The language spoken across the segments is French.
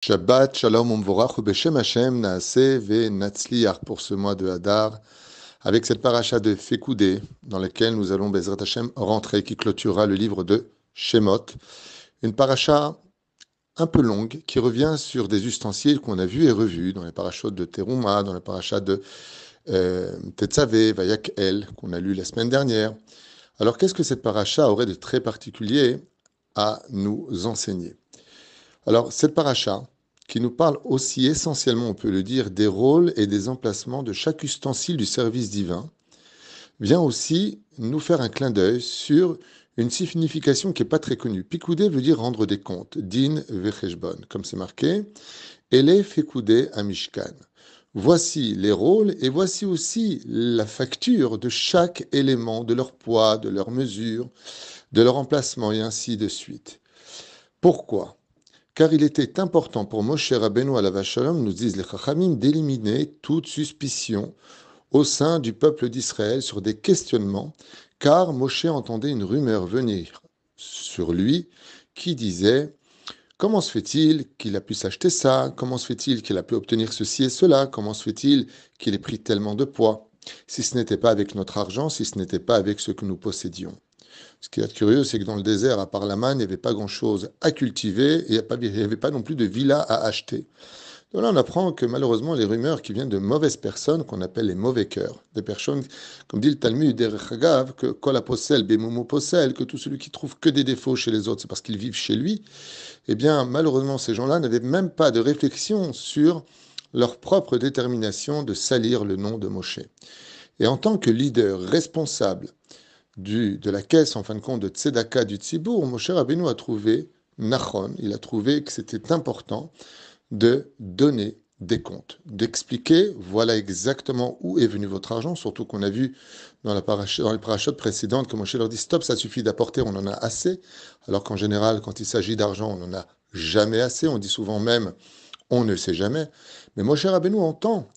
Shabbat, Shalom, Umvorach, Beshem Hashem, Naaseh ve Natzliach pour ce mois de Hadar, avec cette paracha de Fekoudé, dans laquelle nous allons, Bezrat Hashem, rentrer, qui clôturera le livre de Shemot. Une paracha un peu longue, qui revient sur des ustensiles qu'on a vus et revus dans les parachutes de Teruma, dans les parachas de Tetzavé, Vayak El, qu'on a lu la semaine dernière. Alors, qu'est-ce que cette paracha aurait de très particulier à nous enseigner? Alors, cette paracha, qui nous parle aussi essentiellement, on peut le dire, des rôles et des emplacements de chaque ustensile du service divin, vient aussi nous faire un clin d'œil sur une signification qui n'est pas très connue. Pikoudé veut dire rendre des comptes, din vecheshbon, comme c'est marqué, ele fekoudé à Mishkan. Voici les rôles et voici aussi la facture de chaque élément, de leur poids, de leur mesure, de leur emplacement et ainsi de suite. Pourquoi? Car il était important pour Moshe Rabbeinu alav shalom, nous disent les Chachamim, d'éliminer toute suspicion au sein du peuple d'Israël sur des questionnements, car Moshe entendait une rumeur venir sur lui qui disait: comment se fait-il qu'il a pu s'acheter ça? Comment se fait-il qu'il a pu obtenir ceci et cela? Comment se fait-il qu'il ait pris tellement de poids? Si ce n'était pas avec notre argent, si ce n'était pas avec ce que nous possédions. Ce qui est curieux, c'est que dans le désert, à part la manne, il n'y avait pas grand-chose à cultiver et il n'y avait pas non plus de villa à acheter. Donc là, on apprend que malheureusement, les rumeurs qui viennent de mauvaises personnes, qu'on appelle les mauvais cœurs, des personnes, comme dit le Talmud, derech Hagav, que kol aposel bemumu posel, que tout celui qui trouve que des défauts chez les autres, c'est parce qu'ils vivent chez lui, eh bien, malheureusement, ces gens-là n'avaient même pas de réflexion sur leur propre détermination de salir le nom de Moshe. Et en tant que leader responsable de la caisse, en fin de compte, de Tzedaka du Tzibour, Moshe Rabbeinu a trouvé Nachon, il a trouvé que c'était important de donner des comptes, d'expliquer, voilà exactement où est venu votre argent, surtout qu'on a vu dans les parachutes précédentes que Moshe leur dit: stop, ça suffit d'apporter, on en a assez, alors qu'en général, quand il s'agit d'argent, on n'en a jamais assez, on dit souvent même, on ne sait jamais. Mais Moshe Rabbeinu entend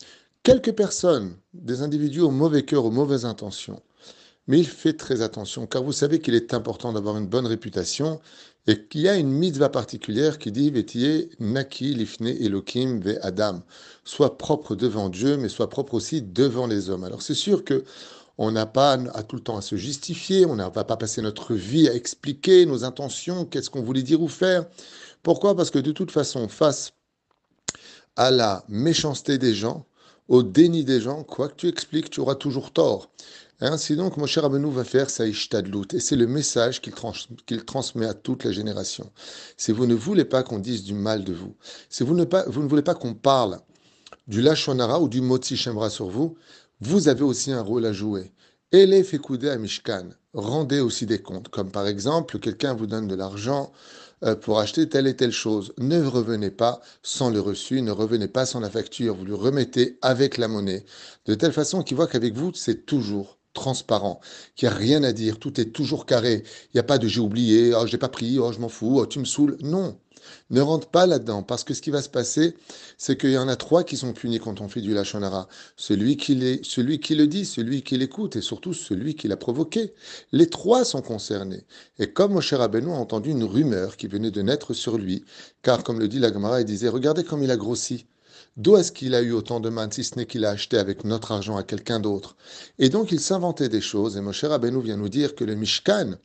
quelques personnes, des individus au mauvais cœur, aux mauvaises intentions, mais il fait très attention, car vous savez qu'il est important d'avoir une bonne réputation et qu'il y a une mitzvah particulière qui dit: Vetiye naki lifne Elokim ve Adam. Sois propre devant Dieu, mais sois propre aussi devant les hommes. Alors c'est sûr que on n'a pas à tout le temps à se justifier, on ne va pas passer notre vie à expliquer nos intentions, qu'est-ce qu'on voulait dire ou faire. Pourquoi? Parce que de toute façon, face à la méchanceté des gens, au déni des gens, quoi que tu expliques, tu auras toujours tort. Ainsi donc, Moshe Rabbeinu va faire sa ishtadlout, et c'est le message qu'il transmet à toute la génération. Si vous ne voulez pas qu'on dise du mal de vous, si vous ne voulez pas qu'on parle du Lachon Hara ou du Motzi Shemra sur vous, vous avez aussi un rôle à jouer. Ele fekoudé à Mishkan, rendez aussi des comptes, comme par exemple, quelqu'un vous donne de l'argent pour acheter telle et telle chose. Ne revenez pas sans le reçu, ne revenez pas sans la facture, vous lui remettez avec la monnaie, de telle façon qu'il voit qu'avec vous, c'est toujours transparent, qu'il n'y a rien à dire, tout est toujours carré. Il n'y a pas de j'ai oublié, oh j'ai pas pris, oh je m'en fous, oh tu me saoules. Non, ne rentre pas là-dedans, parce que ce qui va se passer, c'est qu'il y en a trois qui sont punis quand on fait du Lachon Hara. Celui qui le dit, celui qui l'écoute, et surtout celui qui l'a provoqué. Les trois sont concernés. Et comme Moshe Rabbeinu a entendu une rumeur qui venait de naître sur lui, car comme le dit la Gemara, il disait: regardez comme il a grossi. D'où est-ce qu'il a eu autant de mannes, si ce n'est qu'il a acheté avec notre argent à quelqu'un d'autre? Et donc il s'inventait des choses, et Moshe Rabbeinu vient nous dire que le Mishkan,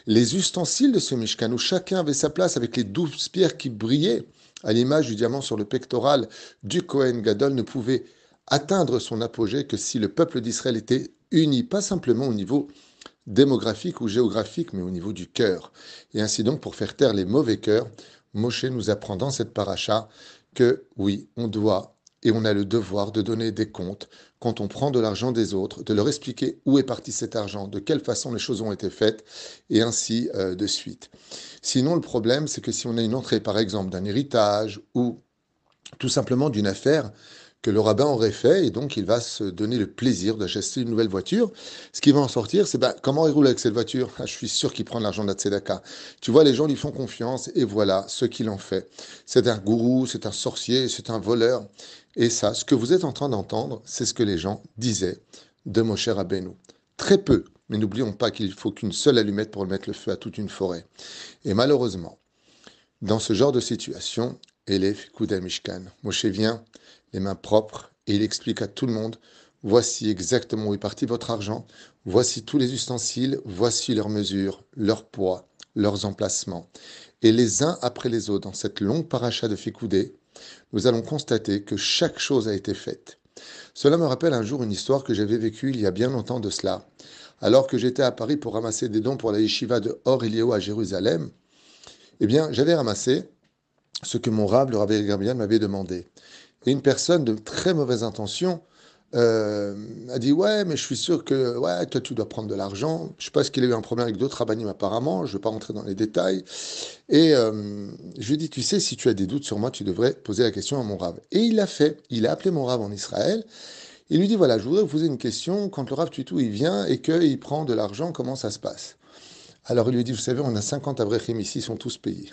les ustensiles de ce Mishkan, où chacun avait sa place avec les 12 pierres qui brillaient, à l'image du diamant sur le pectoral du Kohen Gadol, ne pouvait atteindre son apogée que si le peuple d'Israël était uni, pas simplement au niveau démographique ou géographique, mais au niveau du cœur. Et ainsi donc, pour faire taire les mauvais cœurs, Moshe nous apprend dans cette paracha que oui, on doit et on a le devoir de donner des comptes quand on prend de l'argent des autres, de leur expliquer où est parti cet argent, de quelle façon les choses ont été faites, et ainsi de suite. Sinon, le problème, c'est que si on a une entrée, par exemple, d'un héritage ou tout simplement d'une affaire que le rabbin aurait fait, et donc il va se donner le plaisir d'acheter une nouvelle voiture. Ce qui va en sortir, c'est comment il roule avec cette voiture. Je suis sûr qu'il prend de l'argent de la tzedaka. Tu vois, les gens lui font confiance, et voilà ce qu'il en fait. C'est un gourou, c'est un sorcier, c'est un voleur. Et ça, ce que vous êtes en train d'entendre, c'est ce que les gens disaient de Moshe Rabbeinu. Très peu, mais n'oublions pas qu'il faut qu'une seule allumette pour mettre le feu à toute une forêt. Et malheureusement, dans ce genre de situation, Elef Kuda Mishkan. Moshe vient, les mains propres, et il explique à tout le monde, voici exactement où est parti votre argent, voici tous les ustensiles, voici leurs mesures, leur poids, leurs emplacements. Et les uns après les autres, dans cette longue paracha de Fikoudé, nous allons constater que chaque chose a été faite. Cela me rappelle un jour une histoire que j'avais vécue il y a bien longtemps de cela. Alors que j'étais à Paris pour ramasser des dons pour la yeshiva de Or Eliyahu à Jérusalem, eh bien, j'avais ramassé ce que mon rab, le rabbi Gabriel, m'avait demandé. Et une personne de très mauvaise intention a dit ouais, mais je suis sûr que ouais, toi tu dois prendre de l'argent. Je sais pas ce qu'il a eu un problème avec d'autres rabbinim apparemment. Je ne vais pas rentrer dans les détails. Et je lui ai dit tu sais, si tu as des doutes sur moi, tu devrais poser la question à mon rab. Et il l'a fait. Il a appelé mon rab en Israël. Il lui dit voilà, je voudrais vous poser une question. Quand le rab Tutu il vient et qu'il prend de l'argent, comment ça se passe? Alors il lui dit, vous savez, on a 50 avrechim ici, ils sont tous payés.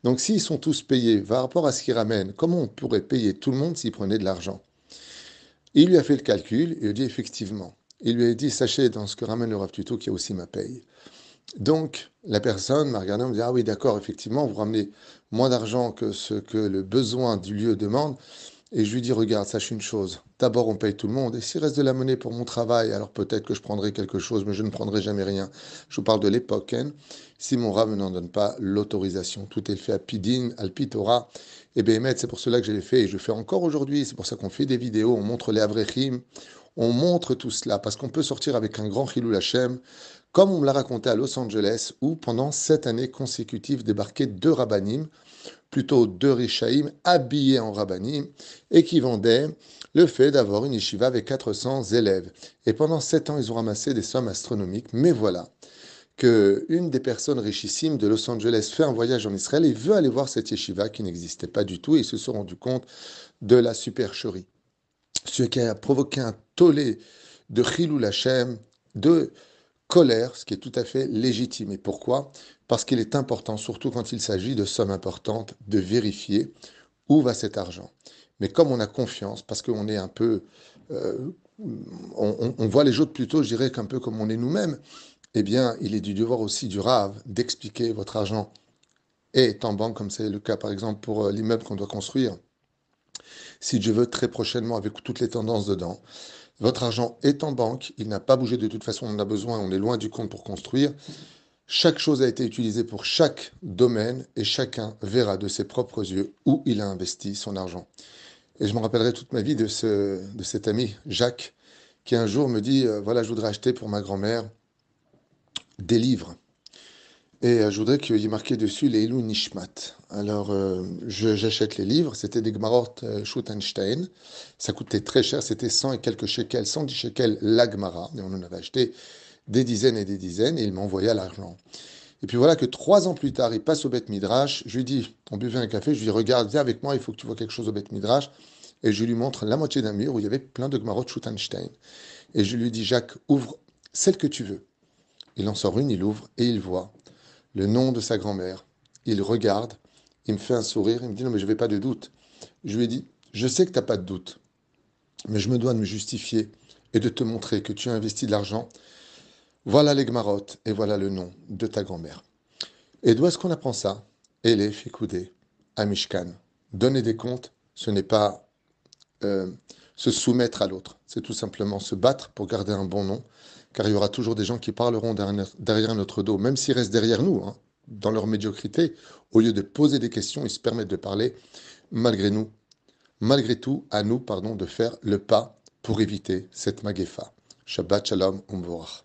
Donc s'ils sont tous payés, par rapport à ce qu'ils ramènent, comment on pourrait payer tout le monde s'ils prenaient de l'argent? Il lui a fait le calcul, il lui dit effectivement. Il lui a dit, sachez, dans ce que ramène le Rav Tuto, qu'il y a aussi ma paye. Donc la personne m'a regardé, on me dit, ah oui, d'accord, effectivement, vous ramenez moins d'argent que ce que le besoin du lieu demande. Et je lui dis, regarde, sache une chose. D'abord, on paye tout le monde. Et s'il reste de la monnaie pour mon travail, alors peut-être que je prendrai quelque chose, mais je ne prendrai jamais rien. Je vous parle de l'époque. Hein. Si mon rab n'en donne pas l'autorisation, tout est fait à Pidin, al Pitora. Et bien, c'est pour cela que je l'ai fait et je le fais encore aujourd'hui. C'est pour ça qu'on fait des vidéos, on montre les Avrechim, on montre tout cela, parce qu'on peut sortir avec un grand Chilul Hashem, comme on me l'a raconté à Los Angeles, où pendant 7 années consécutives débarquaient 2 rabbinim, plutôt 2 Rishaïm habillés en rabbanim et qui vendaient le fait d'avoir une yeshiva avec 400 élèves. Et pendant 7 ans, ils ont ramassé des sommes astronomiques. Mais voilà qu'une des personnes richissimes de Los Angeles fait un voyage en Israël et veut aller voir cette yeshiva qui n'existait pas du tout et ils se sont rendus compte de la supercherie. Ce qui a provoqué un tollé de Chilul Hashem, de colère, ce qui est tout à fait légitime. Et pourquoi? Parce qu'il est important, surtout quand il s'agit de sommes importantes, de vérifier où va cet argent. Mais comme on a confiance, parce qu'on est un peu... on voit les autres plutôt, je dirais, qu'un peu comme on est nous-mêmes, eh bien, il est du devoir aussi du Rav d'expliquer votre argent est en banque, comme c'est le cas par exemple pour l'immeuble qu'on doit construire. Si Dieu veut, très prochainement, avec toutes les tendances dedans, votre argent est en banque, il n'a pas bougé de toute façon, on en a besoin, on est loin du compte pour construire. Chaque chose a été utilisée pour chaque domaine et chacun verra de ses propres yeux où il a investi son argent. Et je me rappellerai toute ma vie de cet ami, Jacques, qui un jour me dit, voilà, je voudrais acheter pour ma grand-mère des livres. Et je voudrais qu'il y ait marqué dessus les Ilou Nishmat. Alors, j'achète les livres, c'était des Gmarot Schutenstein. Ça coûtait très cher, c'était 100 et quelques shekels, 110 shekels la Gemara. Et on en avait acheté des dizaines et des dizaines, et il m'envoya l'argent. Et puis voilà que 3 ans plus tard, il passe au Beth Midrash. Je lui dis, on buvait un café, je lui dis, regarde, viens avec moi, il faut que tu vois quelque chose au Beth Midrash. Et je lui montre la moitié d'un mur où il y avait plein de Gmarot Schutenstein. Et je lui dis, Jacques, ouvre celle que tu veux. Il en sort une, il ouvre, et il voit le nom de sa grand-mère. Il regarde, il me fait un sourire, il me dit non mais je n'avais pas de doute. Je lui ai dit, je sais que tu n'as pas de doute, mais je me dois de me justifier et de te montrer que tu as investi de l'argent. Voilà les gmarottes et voilà le nom de ta grand-mère. Et d'où est-ce qu'on apprend ça? Ele Fikoudé, à Mishkan. Donner des comptes, ce n'est pas se soumettre à l'autre, c'est tout simplement se battre pour garder un bon nom, car il y aura toujours des gens qui parleront derrière notre dos, même s'ils restent derrière nous, hein, dans leur médiocrité, au lieu de poser des questions, ils se permettent de parler, malgré nous, malgré tout, à nous, pardon, de faire le pas pour éviter cette maguefa. Shabbat Shalom Umvorach.